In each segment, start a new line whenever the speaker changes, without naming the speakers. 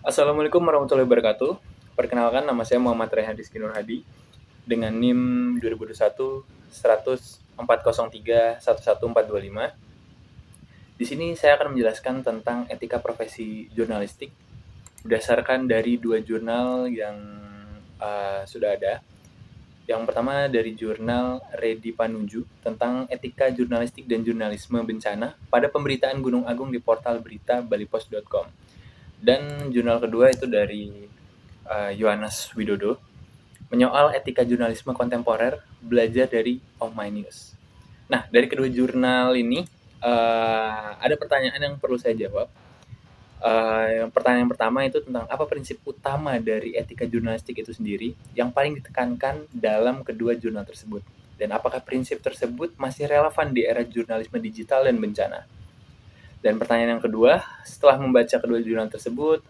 Assalamualaikum warahmatullahi wabarakatuh. Perkenalkan, nama saya Muhammad Rehan Rizky Nur Hadi dengan NIM 2021 100 403 11425. Di sini saya akan menjelaskan tentang etika profesi jurnalistik berdasarkan dari dua jurnal yang sudah ada. Yang pertama dari jurnal Redi Panuju tentang etika jurnalistik dan jurnalisme bencana pada pemberitaan Gunung Agung di portal berita balipos.com. Dan jurnal kedua itu dari Yohanes Widodo, menyoal etika jurnalisme kontemporer, belajar dari Oh My News. Nah, dari kedua jurnal ini ada pertanyaan yang perlu saya jawab. Yang pertanyaan pertama itu tentang apa prinsip utama dari etika jurnalistik itu sendiri yang paling ditekankan dalam kedua jurnal tersebut, dan apakah prinsip tersebut masih relevan di era jurnalisme digital dan bencana. Dan pertanyaan yang kedua, setelah membaca kedua jurnal tersebut,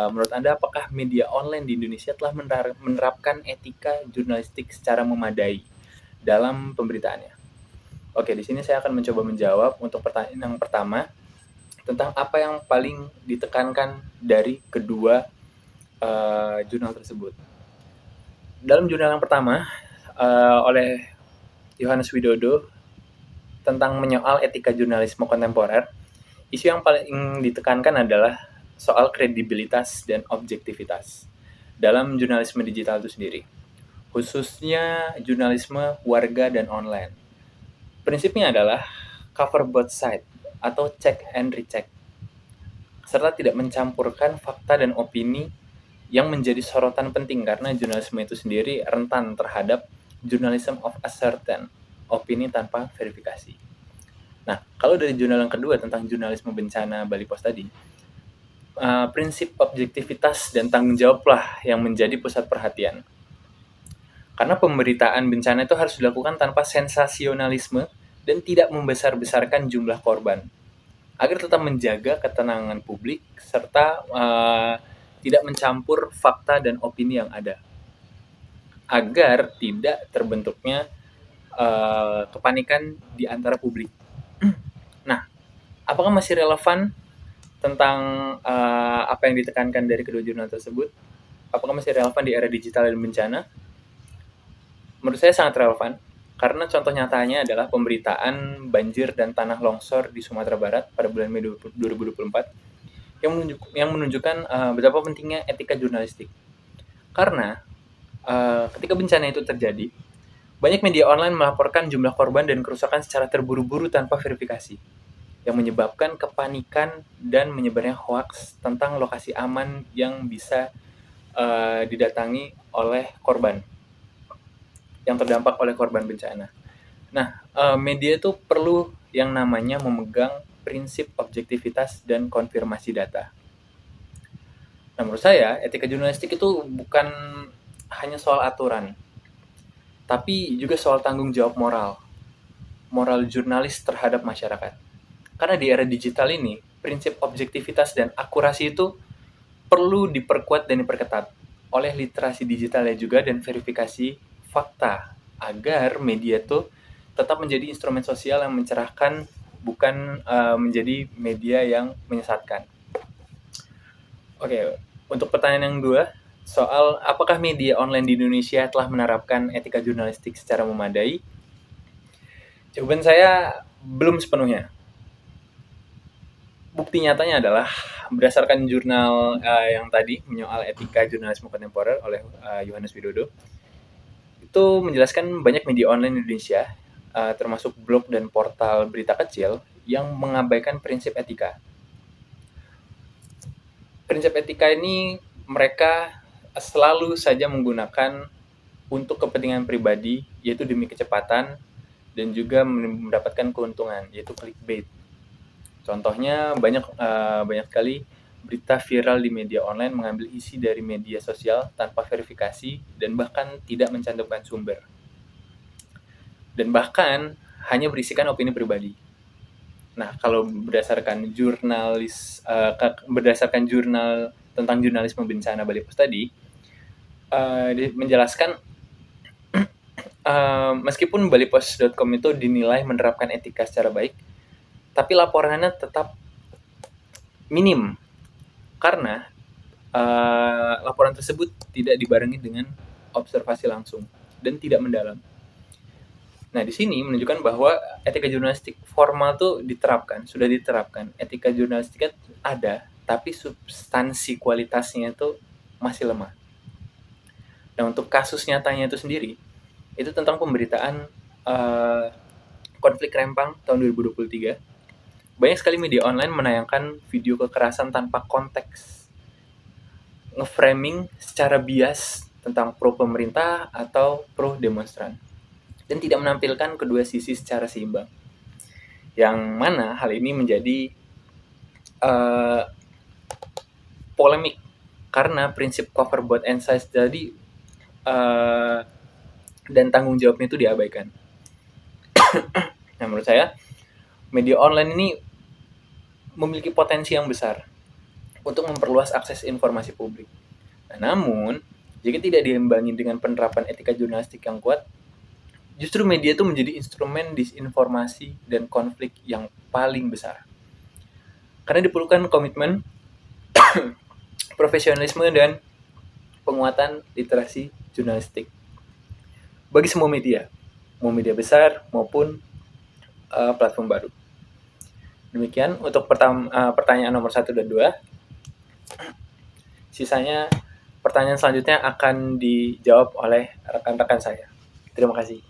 menurut Anda apakah media online di Indonesia telah menerapkan etika jurnalistik secara memadai dalam pemberitaannya? Oke, di sini saya akan mencoba menjawab untuk pertanyaan yang pertama tentang apa yang paling ditekankan dari kedua jurnal tersebut. Dalam jurnal yang pertama, oleh Yohanes Widodo tentang menyoal etika jurnalisme kontemporer, isu yang paling ditekankan adalah soal kredibilitas dan objektivitas dalam jurnalisme digital itu sendiri, khususnya jurnalisme warga dan online. Prinsipnya adalah cover both side atau check and recheck, serta tidak mencampurkan fakta dan opini yang menjadi sorotan penting karena jurnalisme itu sendiri rentan terhadap journalism of ascertain, opini tanpa verifikasi. Nah, kalau dari jurnal yang kedua tentang jurnalisme bencana Bali Pos tadi, prinsip objektivitas dan tanggung jawablah yang menjadi pusat perhatian. Karena pemberitaan bencana itu harus dilakukan tanpa sensasionalisme dan tidak membesar-besarkan jumlah korban, agar tetap menjaga ketenangan publik serta tidak mencampur fakta dan opini yang ada, agar tidak terbentuknya kepanikan di antara publik. Nah, apakah masih relevan tentang apa yang ditekankan dari kedua jurnal tersebut? Apakah masih relevan di era digital dan bencana? Menurut saya sangat relevan, karena contoh nyatanya adalah pemberitaan banjir dan tanah longsor di Sumatera Barat pada bulan Mei 2024 yang menunjukkan betapa pentingnya etika jurnalistik. Karena ketika bencana itu terjadi, banyak media online melaporkan jumlah korban dan kerusakan secara terburu-buru tanpa verifikasi, yang menyebabkan kepanikan dan menyebarnya hoaks tentang lokasi aman yang bisa didatangi oleh korban, yang terdampak oleh korban bencana. Nah, media itu perlu yang namanya memegang prinsip objektivitas dan konfirmasi data. Nah, menurut saya, etika jurnalistik itu bukan hanya soal aturan, tapi juga soal tanggung jawab moral jurnalis terhadap masyarakat. Karena di era digital ini, prinsip objektivitas dan akurasi itu perlu diperkuat dan diperketat oleh literasi digitalnya juga dan verifikasi fakta, agar media itu tetap menjadi instrumen sosial yang mencerahkan, bukan menjadi media yang menyesatkan. Oke, untuk pertanyaan yang kedua, soal apakah media online di Indonesia telah menerapkan etika jurnalistik secara memadai? Jawaban saya belum sepenuhnya. Bukti nyatanya adalah berdasarkan jurnal yang tadi menyoal etika jurnalisme kontemporer oleh Yohanes Widodo, itu menjelaskan banyak media online Indonesia, termasuk blog dan portal berita kecil, yang mengabaikan prinsip etika. Prinsip etika ini mereka selalu saja menggunakan untuk kepentingan pribadi, yaitu demi kecepatan dan juga mendapatkan keuntungan, yaitu clickbait. Contohnya banyak sekali berita viral di media online mengambil isi dari media sosial tanpa verifikasi dan bahkan tidak mencantumkan sumber. Dan bahkan hanya berisikan opini pribadi. Nah, kalau berdasarkan jurnal tentang jurnalisme bencana Bali Pos tadi, menjelaskan meskipun balipos.com itu dinilai menerapkan etika secara baik, tapi laporannya tetap minim karena laporan tersebut tidak dibarengi dengan observasi langsung dan tidak mendalam. Nah, di sini menunjukkan bahwa etika jurnalistik formal tuh diterapkan, sudah diterapkan. Etika jurnalistik ada, tapi substansi kualitasnya itu masih lemah. Nah, untuk kasus nyatanya itu sendiri, itu tentang pemberitaan konflik Rempang tahun 2023. Banyak sekali media online menayangkan video kekerasan tanpa konteks, nge-framing secara bias tentang pro pemerintah atau pro demonstran, dan tidak menampilkan kedua sisi secara seimbang. Yang mana hal ini menjadi polemik karena prinsip cover both and sides tadi dan tanggung jawabnya itu diabaikan. Nah, menurut saya media online ini memiliki potensi yang besar untuk memperluas akses informasi publik. Nah, namun jika tidak diimbangi dengan penerapan etika jurnalistik yang kuat, justru media itu menjadi instrumen disinformasi dan konflik yang paling besar. Karena diperlukan komitmen, profesionalisme, dan penguatan literasi jurnalistik bagi semua media, mau media besar maupun platform baru. Demikian untuk pertanyaan nomor 1 dan 2. Sisanya pertanyaan selanjutnya akan dijawab oleh rekan-rekan saya. Terima kasih.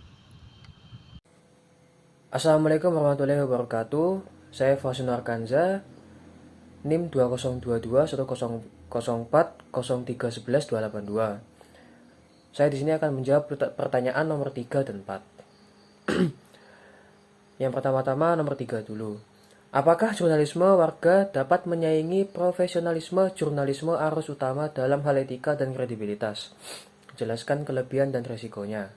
Assalamualaikum warahmatullahi wabarakatuh. Saya Fauzan Arkanza, NIM 20221004031122. Saya di sini akan menjawab pertanyaan nomor 3 dan 4. Yang pertama-tama nomor 3 dulu. Apakah jurnalisme warga dapat menyaingi profesionalisme jurnalisme arus utama dalam hal etika dan kredibilitas? Jelaskan kelebihan dan resikonya.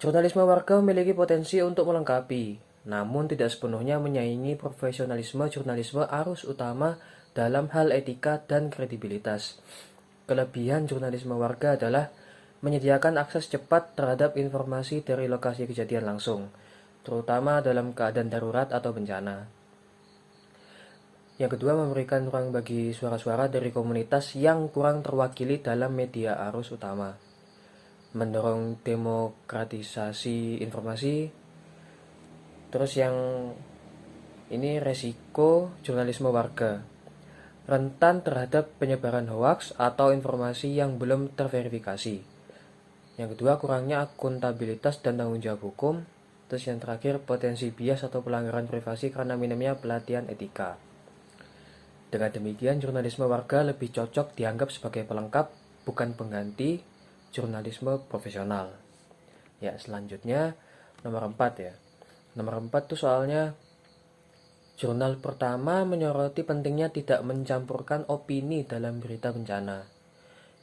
Jurnalisme warga memiliki potensi untuk melengkapi, namun tidak sepenuhnya menyaingi profesionalisme jurnalisme arus utama dalam hal etika dan kredibilitas. Kelebihan jurnalisme warga adalah menyediakan akses cepat terhadap informasi dari lokasi kejadian langsung, terutama dalam keadaan darurat atau bencana. Yang kedua, memberikan ruang bagi suara-suara dari komunitas yang kurang terwakili dalam media arus utama. Mendorong demokratisasi informasi. Terus yang ini resiko jurnalisme warga, rentan terhadap penyebaran hoaks atau informasi yang belum terverifikasi. Yang kedua, kurangnya akuntabilitas dan tanggung jawab hukum. Terus yang terakhir, potensi bias atau pelanggaran privasi karena minimnya pelatihan etika. Dengan demikian, jurnalisme warga lebih cocok dianggap sebagai pelengkap, bukan pengganti jurnalisme profesional. Ya, selanjutnya nomor 4 ya. Nomor 4 tuh soalnya jurnal pertama menyoroti pentingnya tidak mencampurkan opini dalam berita bencana.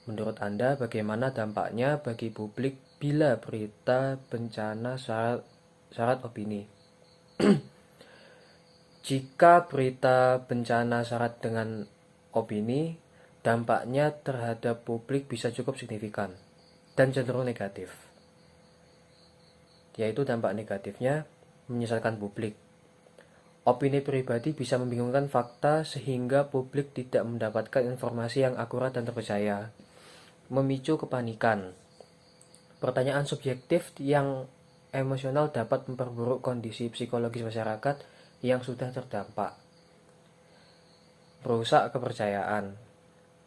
Menurut Anda bagaimana dampaknya bagi publik bila berita bencana syarat opini? Jika berita bencana syarat dengan opini, dampaknya terhadap publik bisa cukup signifikan dan cenderung negatif. Yaitu dampak negatifnya menyesatkan publik. Opini pribadi bisa membingungkan fakta sehingga publik tidak mendapatkan informasi yang akurat dan terpercaya. Memicu kepanikan. Pertanyaan subjektif yang emosional dapat memperburuk kondisi psikologis masyarakat yang sudah terdampak. Merusak kepercayaan.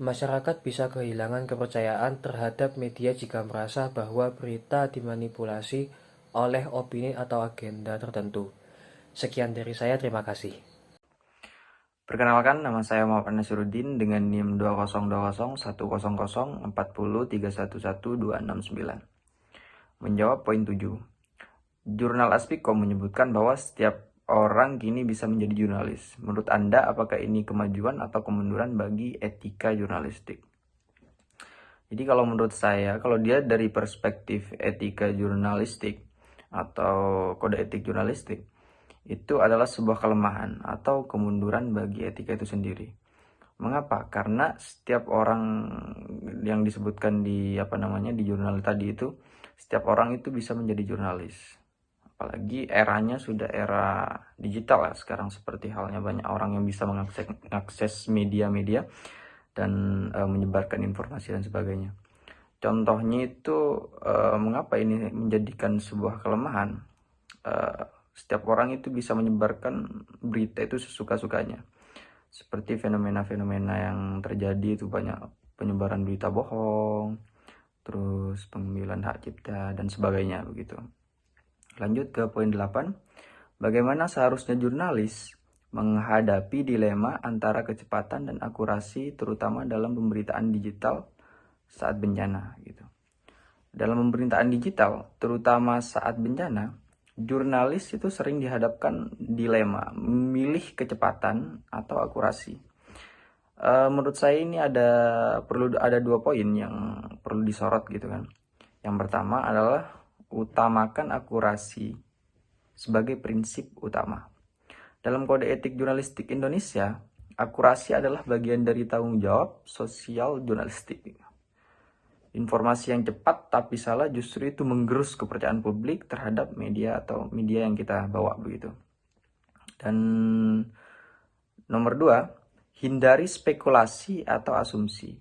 Masyarakat bisa kehilangan kepercayaan terhadap media jika merasa bahwa berita dimanipulasi oleh opini atau agenda tertentu. Sekian dari saya, terima kasih.
Perkenalkan, nama saya Muhammad Nasiruddin dengan NIM 2020104031111269. Menjawab poin 7. Jurnal Aspikom menyebutkan bahwa setiap orang kini bisa menjadi jurnalis. Menurut Anda, apakah ini kemajuan atau kemunduran bagi etika jurnalistik? Jadi kalau menurut saya, kalau dia dari perspektif etika jurnalistik atau kode etik jurnalistik, itu adalah sebuah kelemahan atau kemunduran bagi etika itu sendiri. Mengapa? Karena setiap orang yang disebutkan di di jurnal tadi itu, setiap orang itu bisa menjadi jurnalis. Apalagi eranya sudah era digital ya sekarang, seperti halnya banyak orang yang bisa mengakses media-media dan menyebarkan informasi dan sebagainya. Contohnya itu mengapa ini menjadikan sebuah kelemahan? Setiap orang itu bisa menyebarkan berita itu sesuka-sukanya. Seperti fenomena-fenomena yang terjadi itu banyak penyebaran berita bohong, terus pengambilan hak cipta dan sebagainya begitu. Lanjut ke poin 8. Bagaimana seharusnya jurnalis menghadapi dilema antara kecepatan dan akurasi terutama dalam pemberitaan digital saat bencana gitu. Dalam pemberitaan digital, terutama saat bencana, jurnalis itu sering dihadapkan dilema memilih kecepatan atau akurasi. Menurut saya ini perlu ada 2 poin yang perlu disorot gitu kan. Yang pertama adalah utamakan akurasi sebagai prinsip utama. Dalam Kode Etik Jurnalistik Indonesia, akurasi adalah bagian dari tanggung jawab sosial jurnalistik. Informasi yang cepat tapi salah justru itu menggerus kepercayaan publik terhadap media atau media yang kita bawa begitu. Dan nomor 2, hindari spekulasi atau asumsi.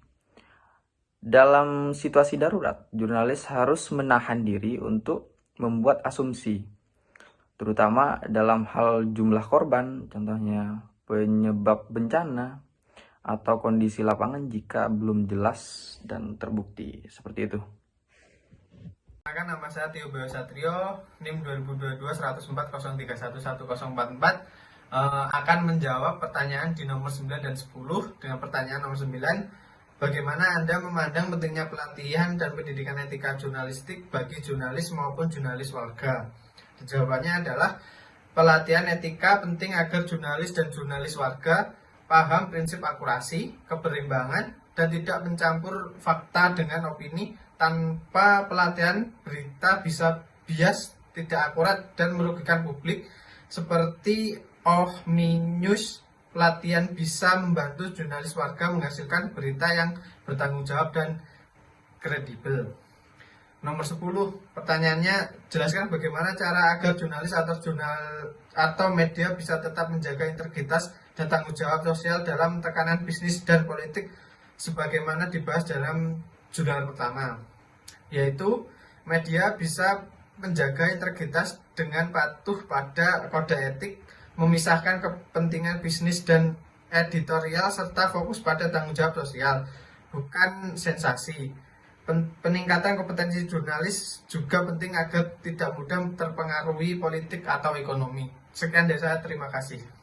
Dalam situasi darurat, jurnalis harus menahan diri untuk membuat asumsi, terutama dalam hal jumlah korban, contohnya penyebab bencana, atau kondisi lapangan jika belum jelas dan terbukti. Seperti itu.
Nama saya Tio Bayo Satrio, NIM 2022 10403111044, akan menjawab pertanyaan di nomor 9 dan 10 dengan pertanyaan nomor 9. Bagaimana Anda memandang pentingnya pelatihan dan pendidikan etika jurnalistik bagi jurnalis maupun jurnalis warga? Jawabannya adalah pelatihan etika penting agar jurnalis dan jurnalis warga paham prinsip akurasi, keberimbangan, dan tidak mencampur fakta dengan opini. Tanpa pelatihan, berita bisa bias, tidak akurat, dan merugikan publik. Seperti News, pelatihan bisa membantu jurnalis warga menghasilkan berita yang bertanggung jawab dan kredibel. Nomor 10, pertanyaannya, jelaskan bagaimana cara agar jurnalis atau media bisa tetap menjaga integritas dan tanggung jawab sosial dalam tekanan bisnis dan politik sebagaimana dibahas dalam jurnal pertama, yaitu media bisa menjaga integritas dengan patuh pada kode etik, memisahkan kepentingan bisnis dan editorial serta fokus pada tanggung jawab sosial, bukan sensasi. Peningkatan kompetensi jurnalis juga penting agar tidak mudah terpengaruhi politik atau ekonomi. Sekian dari saya, terima kasih.